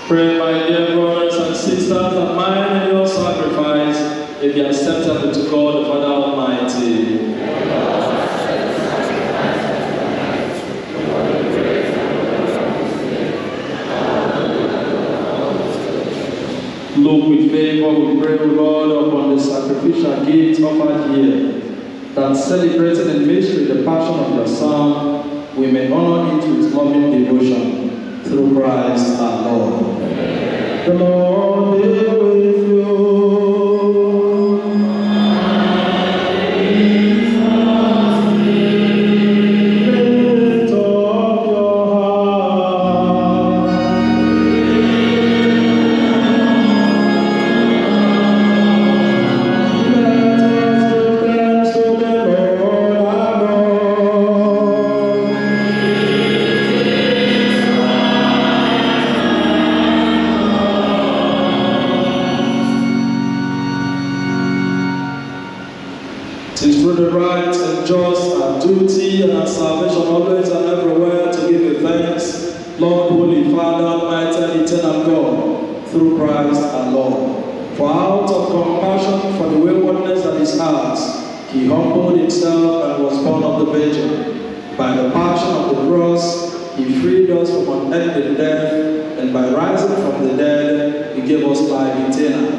Pray, my dear brothers and sisters, that mine and your sacrifice may be acceptable to God the Father Almighty. Look with favor, we pray, O Lord, upon the sacrificial gift offered here, that celebrating in mystery the passion of your Son, we may honor it with loving devotion through Christ our Lord. The Lord be with you. He humbled himself and was born of the Virgin. By the passion of the cross, he freed us from unending death, and by rising from the dead, he gave us life eternal.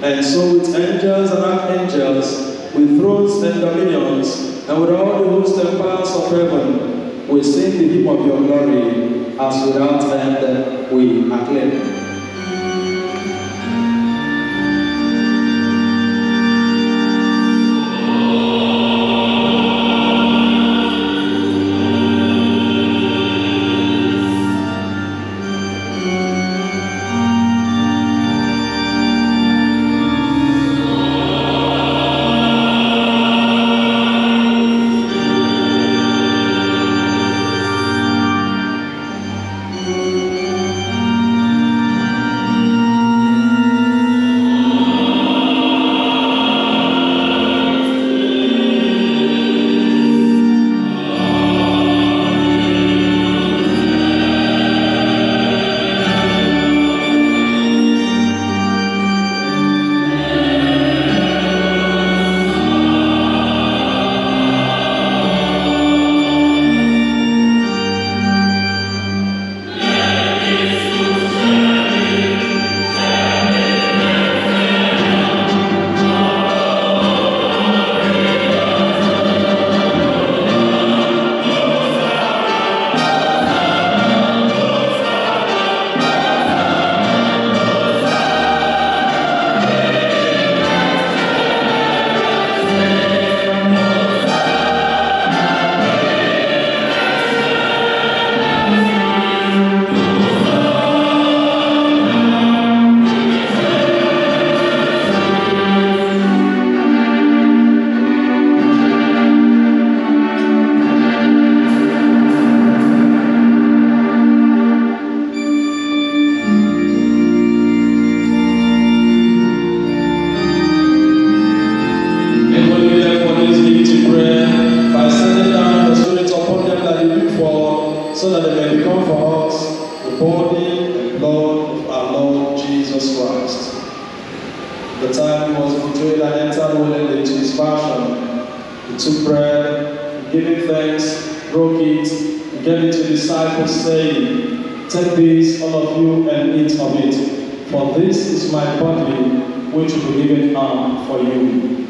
And so with angels and archangels, with thrones and dominions, and with all the hosts and powers of heaven, we sing the hymn of your glory, as without end we acclaim. Take this, all of you, and eat of it, for this is my body, which will be given up for you.